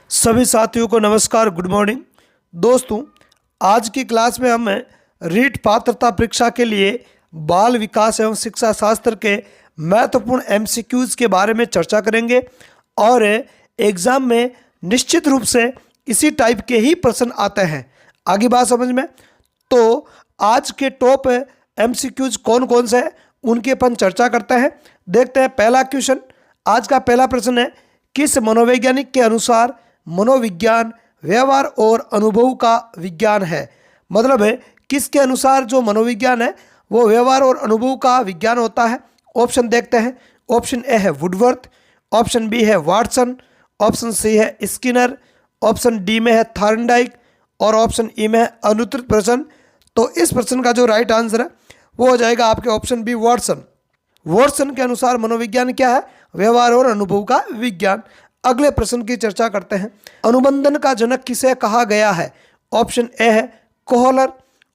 सभी साथियों को नमस्कार, गुड मॉर्निंग। दोस्तों, आज की क्लास में हम रीट पात्रता परीक्षा के लिए बाल विकास एवं शिक्षा शास्त्र के महत्वपूर्ण एमसीक्यूज के बारे में चर्चा करेंगे और एग्ज़ाम में निश्चित रूप से इसी टाइप के ही प्रश्न आते हैं। आगे बात समझ में, तो आज के टॉप एमसीक्यूज कौन कौन से हैं उनकी अपन चर्चा करते हैं। देखते हैं पहला क्वेश्चन। आज का पहला प्रश्न है, किस मनोवैज्ञानिक के अनुसार मनोविज्ञान व्यवहार और अनुभव का विज्ञान है। मतलब है किसके अनुसार जो मनोविज्ञान है वो व्यवहार और अनुभव का विज्ञान होता है। ऑप्शन देखते हैं। ऑप्शन ए है वुडवर्थ, ऑप्शन बी है वाटसन, ऑप्शन सी है स्किनर, ऑप्शन डी में है थॉर्नडाइक और ऑप्शन ई में है अनुत्तरित प्रश्न। तो इस प्रश्न का जो राइट आंसर है वो हो जाएगा आपके ऑप्शन बी वाटसन। वाटसन के अनुसार मनोविज्ञान क्या है? व्यवहार और अनुभव का विज्ञान। अगले प्रश्न की चर्चा करते हैं। अनुबंधन का जनक किसे कहा गया है? ऑप्शन ए है कोहलर,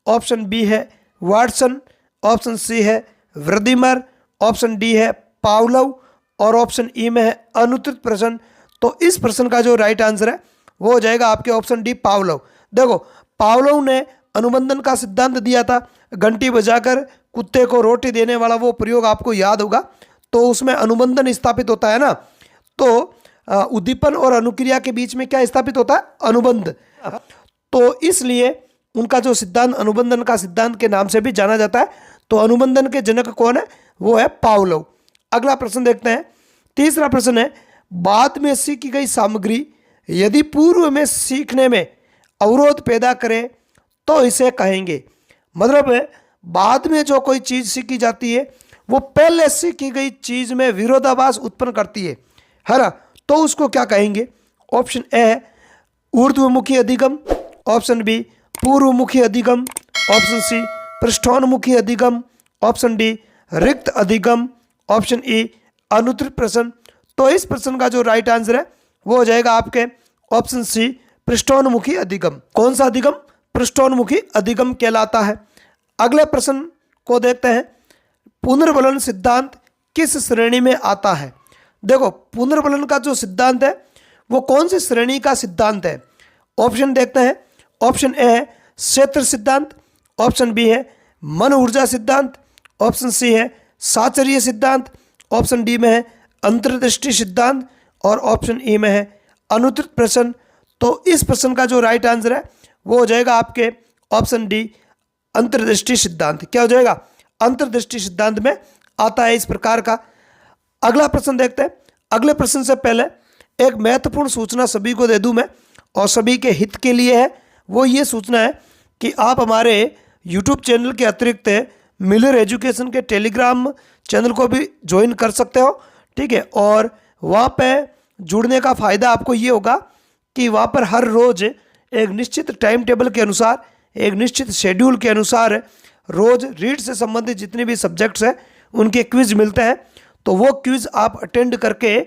ऑप्शन बी है वाटसन, ऑप्शन सी है व्रदिमर, ऑप्शन डी है पावलोव और ऑप्शन ई में है अनुत्तरित प्रश्न। तो इस प्रश्न का जो राइट आंसर है वो हो जाएगा आपके ऑप्शन डी पावलोव। देखो, पावलोव ने अनुबंधन का सिद्धांत दिया था। घंटी बजाकर कुत्ते को रोटी देने वाला वो प्रयोग आपको याद होगा। तो उसमें अनुबंधन स्थापित होता है ना, तो उद्दीपन और अनुक्रिया के बीच में क्या स्थापित होता है? अनुबंध। तो इसलिए उनका जो सिद्धांत अनुबंधन का सिद्धांत के नाम से भी जाना जाता है। तो अनुबंधन के जनक कौन है? वो है पावलोव। अगला प्रश्न देखते हैं। तीसरा प्रश्न है, बाद में सीखी गई सामग्री यदि पूर्व में सीखने में अवरोध पैदा करे तो इसे कहेंगे। मतलब है बाद में जो कोई चीज़ सीखी जाती है वो पहले सीखी गई चीज़ में विरोधाभास उत्पन्न करती है ना, तो उसको क्या कहेंगे? ऑप्शन ए है ऊर्ध्वमुखी अधिगम, ऑप्शन बी पूर्वमुखी अधिगम, ऑप्शन सी पृष्ठोन्मुखी अधिगम, ऑप्शन डी रिक्त अधिगम, ऑप्शन ई अनुत्तरित प्रश्न। तो इस प्रश्न का जो राइट आंसर है वो हो जाएगा आपके ऑप्शन सी पृष्ठोन्मुखी अधिगम। कौन सा अधिगम? पृष्ठोन्मुखी अधिगम कहलाता है। अगले प्रश्न को देखते हैं। पुनर्बलन सिद्धांत किस श्रेणी में आता है? देखो, पुनर्बलन का जो सिद्धांत है वो कौन सी श्रेणी का सिद्धांत है? ऑप्शन देखते हैं। ऑप्शन ए है क्षेत्र सिद्धांत, ऑप्शन बी है मन ऊर्जा सिद्धांत, ऑप्शन सी है साचर्य सिद्धांत, ऑप्शन डी में है अंतर्दृष्टि सिद्धांत और ऑप्शन ई में है अनुत्तरित प्रश्न। तो इस प्रश्न का जो राइट आंसर है वो हो जाएगा आपके ऑप्शन डी अंतर्दृष्टि सिद्धांत। क्या हो जाएगा? अंतर्दृष्टि सिद्धांत में आता है इस प्रकार का। अगला प्रश्न देखते हैं। अगले प्रश्न से पहले एक महत्वपूर्ण सूचना सभी को दे दूं मैं, और सभी के हित के लिए है। वो ये सूचना है कि आप हमारे YouTube चैनल के अतिरिक्त मिलर एजुकेशन के टेलीग्राम चैनल को भी ज्वाइन कर सकते हो, ठीक है। और वहाँ पे जुड़ने का फ़ायदा आपको ये होगा कि वहाँ पर हर रोज़ एक निश्चित टाइम टेबल के अनुसार, एक निश्चित शेड्यूल के अनुसार रोज़ रीड से संबंधित जितने भी सब्जेक्ट्स हैं उनके क्विज़ मिलते हैं। तो वो क्विज़ आप अटेंड करके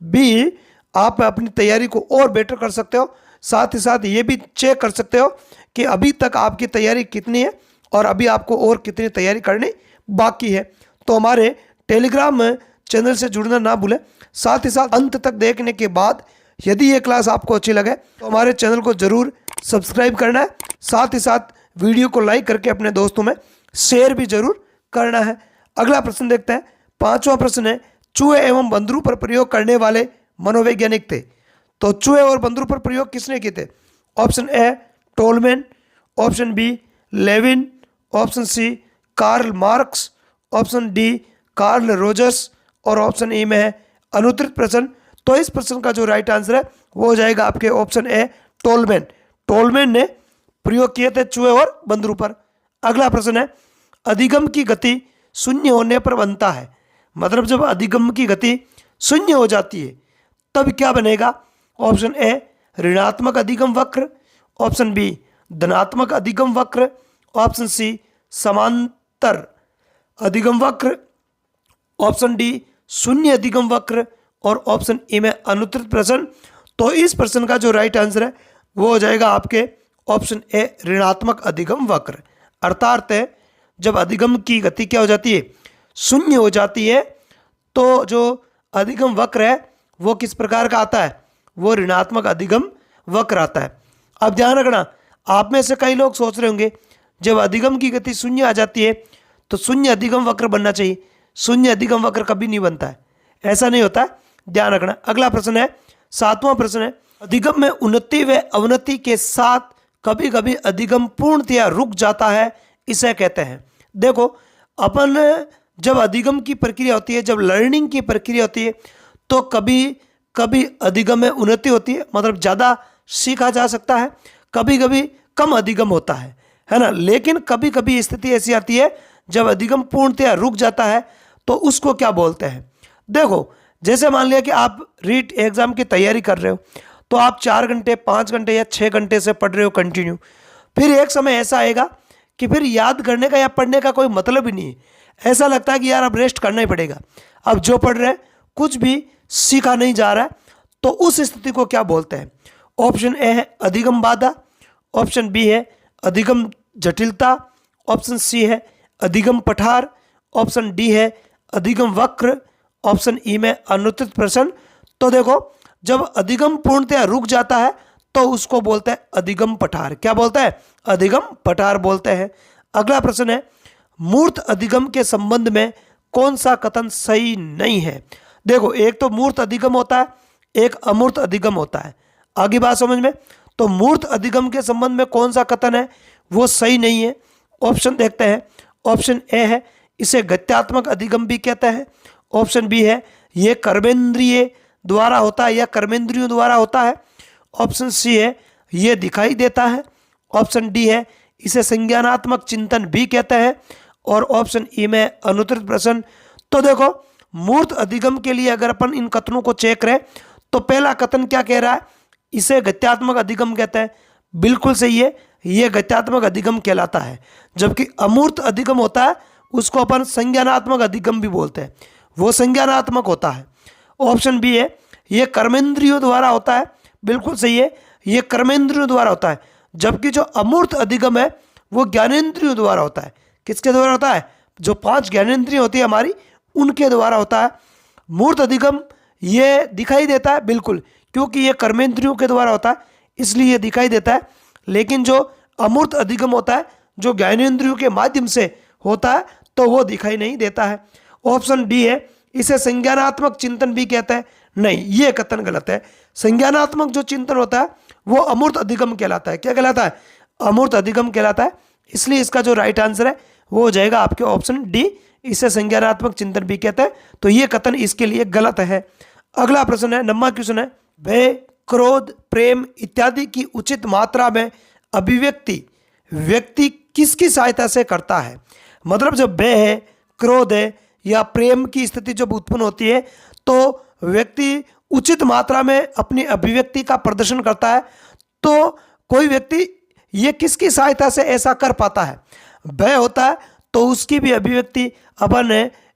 भी आप अपनी तैयारी को और बेटर कर सकते हो। साथ ही साथ ये भी चेक कर सकते हो कि अभी तक आपकी तैयारी कितनी है और अभी आपको और कितनी तैयारी करनी बाकी है। तो हमारे टेलीग्राम चैनल से जुड़ना ना भूलें। साथ ही साथ अंत तक देखने के बाद यदि ये क्लास आपको अच्छी लगे तो हमारे चैनल को ज़रूर सब्सक्राइब करना है। साथ ही साथ वीडियो को लाइक करके अपने दोस्तों में शेयर भी जरूर करना है। अगला प्रश्न देखते हैं। पांचवा प्रश्न है, चूहे एवं बंदरों पर प्रयोग करने वाले मनोवैज्ञानिक थे। तो चूहे और बंदरों पर प्रयोग किसने किए थे? Option A Tolman, option B Lewin, option C Karl Marx, option D Karl Rogers और ऑप्शन ई में है अनुत्तरित प्रश्न। तो इस प्रश्न का जो राइट आंसर है वो हो जाएगा आपके ऑप्शन ए टोलमैन। टोलमैन ने प्रयोग किए थे चूहे और बंदरों पर। अगला प्रश्न है, अधिगम की गति शून्य होने पर बनता है। मतलब जब अधिगम की गति शून्य हो जाती है तब क्या बनेगा? ऑप्शन ए ऋणात्मक अधिगम वक्र, ऑप्शन बी धनात्मक अधिगम वक्र, ऑप्शन सी समांतर अधिगम वक्र, ऑप्शन डी शून्य अधिगम वक्र और ऑप्शन ई में अनुत्तरित प्रश्न। तो इस प्रश्न का जो राइट आंसर है वो हो जाएगा आपके ऑप्शन ए ऋणात्मक अधिगम वक्र। अर्थात जब अधिगम की गति क्या हो जाती है? शून्य हो जाती है, तो जो अधिगम वक्र है वो किस प्रकार का आता है? वो ऋणात्मक अधिगम वक्र आता है। अब ध्यान रखना, आप में से कई लोग सोच रहे होंगे जब अधिगम की गति शून्य आ जाती है तो शून्य अधिगम वक्र बनना चाहिए। शून्य अधिगम वक्र कभी नहीं बनता है, ऐसा नहीं होता है, ध्यान रखना। अगला प्रश्न है, 7वां प्रश्न है, अधिगम में उन्नति व अवनति के साथ कभी कभी अधिगम पूर्णतया रुक जाता है, इसे कहते हैं। देखो, अपन जब अधिगम की प्रक्रिया होती है, जब लर्निंग की प्रक्रिया होती है, तो कभी कभी अधिगम में उन्नति होती है, मतलब ज़्यादा सीखा जा सकता है, कभी कभी कम अधिगम होता है ना। लेकिन कभी कभी स्थिति ऐसी आती है जब अधिगम पूर्णतया रुक जाता है, तो उसको क्या बोलते हैं। देखो, जैसे मान लिया कि आप रीट एग्जाम की तैयारी कर रहे हो, तो आप 4 घंटे 5 घंटे या 6 घंटे से पढ़ रहे हो कंटिन्यू, फिर एक समय ऐसा आएगा कि फिर याद करने का या पढ़ने का कोई मतलब ही नहीं है, ऐसा लगता है कि यार अब रेस्ट करना ही पड़ेगा, अब जो पढ़ रहे हैं कुछ भी सीखा नहीं जा रहा है, तो उस स्थिति को क्या बोलते हैं। ऑप्शन ए है अधिगम बाधा, ऑप्शन बी है अधिगम जटिलता, ऑप्शन सी है अधिगम पठार, ऑप्शन डी है अधिगम वक्र, ऑप्शन ई में अनुत्तरित प्रश्न। तो देखो, जब अधिगम पूर्णतया रुक जाता है तो उसको बोलते हैं अधिगम पठार। क्या बोलते हैं, अधिगम पठार बोलते हैं। अगला प्रश्न है, मूर्त अधिगम के संबंध में कौन सा कथन सही नहीं है। देखो, एक तो मूर्त अधिगम होता है, एक अमूर्त अधिगम होता है, आगे बात समझ में। तो मूर्त अधिगम के संबंध में कौन सा कथन है वो सही नहीं है। ऑप्शन देखते हैं, ऑप्शन ए है इसे गत्यात्मक अधिगम भी कहते हैं, ऑप्शन बी है ये कर्मेंद्रिय द्वारा होता है या कर्मेंद्रियों द्वारा होता है, ऑप्शन सी है ये दिखाई देता है, ऑप्शन डी है इसे संज्ञानात्मक चिंतन भी कहते हैं, और ऑप्शन ई में अनुत्तरित प्रश्न। तो देखो, मूर्त अधिगम के लिए अगर अपन इन कथनों को चेक करें तो पहला कथन क्या कह रहा है, इसे गत्यात्मक अधिगम कहते हैं, बिल्कुल सही है, ये गत्यात्मक अधिगम कहलाता है। जबकि अमूर्त अधिगम होता है उसको अपन संज्ञानात्मक अधिगम भी बोलते हैं, वो संज्ञानात्मक होता है। ऑप्शन बी है ये कर्मेंद्रियों द्वारा होता है, बिल्कुल सही है, ये कर्मेंद्रियों द्वारा होता है। जबकि जो अमूर्त अधिगम है वो ज्ञानेंद्रियों द्वारा होता है। किसके द्वारा होता है, जो 5 ज्ञानेंद्रिय होती है हमारी, उनके द्वारा होता है। मूर्त अधिगम ये दिखाई देता है, बिल्कुल, क्योंकि ये कर्मेंद्रियों के द्वारा होता है इसलिए ये दिखाई देता है। लेकिन जो अमूर्त अधिगम होता है, जो ज्ञानेंद्रियों के माध्यम से होता है, तो वो दिखाई नहीं देता है। ऑप्शन डी है इसे संज्ञानात्मक चिंतन भी कहते हैं, नहीं, ये कथन गलत है। संज्ञानात्मक जो चिंतन होता है वो अमूर्त अधिगम कहलाता है। क्या कहलाता है, अमूर्त अधिगम कहलाता है। इसलिए इसका जो राइट आंसर है वो हो जाएगा आपके ऑप्शन डी, इसे संज्ञानात्मक चिंतन भी कहते हैं। तो ये कथन इसके लिए गलत है। अगला प्रश्न है, 9वां क्वेश्चन है, भय क्रोध प्रेम इत्यादि की उचित मात्रा में अभिव्यक्ति व्यक्ति किसकी सहायता से करता है। मतलब जब भय है, क्रोध है या प्रेम की स्थिति जब उत्पन्न होती है तो व्यक्ति उचित मात्रा में अपनी अभिव्यक्ति का प्रदर्शन करता है। तो कोई व्यक्ति ये किसकी सहायता से ऐसा कर पाता है, भय होता है तो उसकी भी अभिव्यक्ति अपन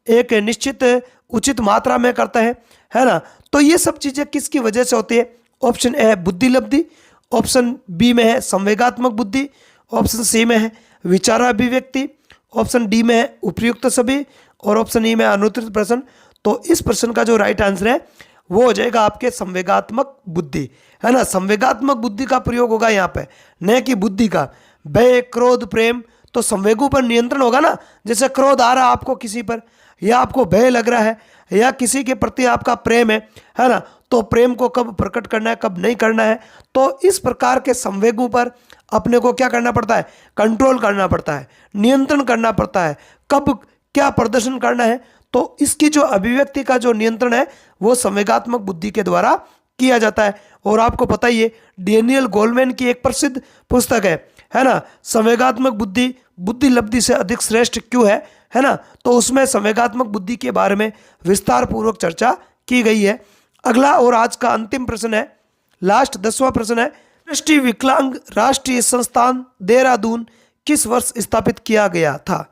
एक निश्चित उचित मात्रा में करते हैं, है ना। तो ये सब चीज़ें किसकी वजह से होती है। ऑप्शन ए है बुद्धि लब्धि, ऑप्शन बी में है संवेगात्मक बुद्धि, ऑप्शन सी में है विचाराभिव्यक्ति, ऑप्शन डी में है उपयुक्त सभी, और ऑप्शन ई में अनुत्तरित प्रश्न। तो इस प्रश्न का जो राइट आंसर है वो हो जाएगा आपके संवेगात्मक बुद्धि, है ना। संवेगात्मक बुद्धि का प्रयोग होगा यहाँ पे, न कि बुद्धि का। भय क्रोध प्रेम, तो संवेगों पर नियंत्रण होगा ना। जैसे क्रोध आ रहा है आपको किसी पर, या आपको भय लग रहा है, या किसी के प्रति आपका प्रेम है ना, तो प्रेम को कब प्रकट करना है कब नहीं करना है। तो इस प्रकार के संवेगों पर अपने को क्या करना पड़ता है, कंट्रोल करना पड़ता है, नियंत्रण करना पड़ता है, कब क्या प्रदर्शन करना है। तो इसकी जो अभिव्यक्ति का जो नियंत्रण है वो संवेगात्मक बुद्धि के द्वारा किया जाता है। और आपको पता ही है, डेनियल गोलमैन की एक प्रसिद्ध पुस्तक है ना, संवेगात्मक बुद्धि बुद्धि लब्धि से अधिक श्रेष्ठ क्यों है ना। तो उसमें संवेगात्मक बुद्धि के बारे में विस्तार पूर्वक चर्चा की गई है। अगला और आज का अंतिम प्रश्न है, लास्ट 10वां प्रश्न है, दृष्टि विकलांग राष्ट्रीय संस्थान देहरादून किस वर्ष स्थापित किया गया था।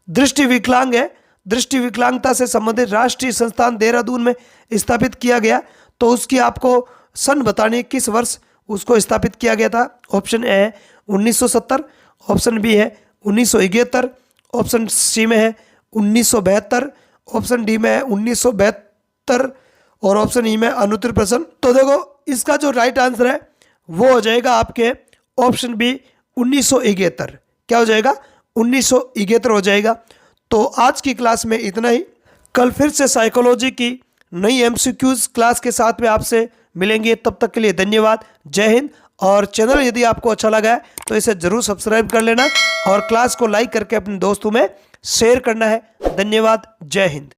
दृष्टि विकलांग है, दृष्टि विकलांगता से संबंधित राष्ट्रीय संस्थान देहरादून में स्थापित किया गया, तो उसकी आपको सन बतानी, किस वर्ष उसको स्थापित किया गया था। ऑप्शन ए है 1970, ऑप्शन बी है 1971, ऑप्शन सी में है 1972, ऑप्शन डी में है 1972, और ऑप्शन ई में अनुत्तरित प्रश्न। तो देखो, इसका जो राइट आंसर है वो हो जाएगा आपके ऑप्शन बी 1971। क्या हो जाएगा? 1971 हो जाएगा। तो आज की क्लास में इतना ही। कल फिर से साइकोलॉजी की नई एमसीक्यूज क्लास के साथ में आपसे मिलेंगे। तब तक के लिए धन्यवाद, जय हिंद। और चैनल यदि आपको अच्छा लगा है तो इसे ज़रूर सब्सक्राइब कर लेना और क्लास को लाइक करके अपने दोस्तों में शेयर करना है। धन्यवाद, जय हिंद।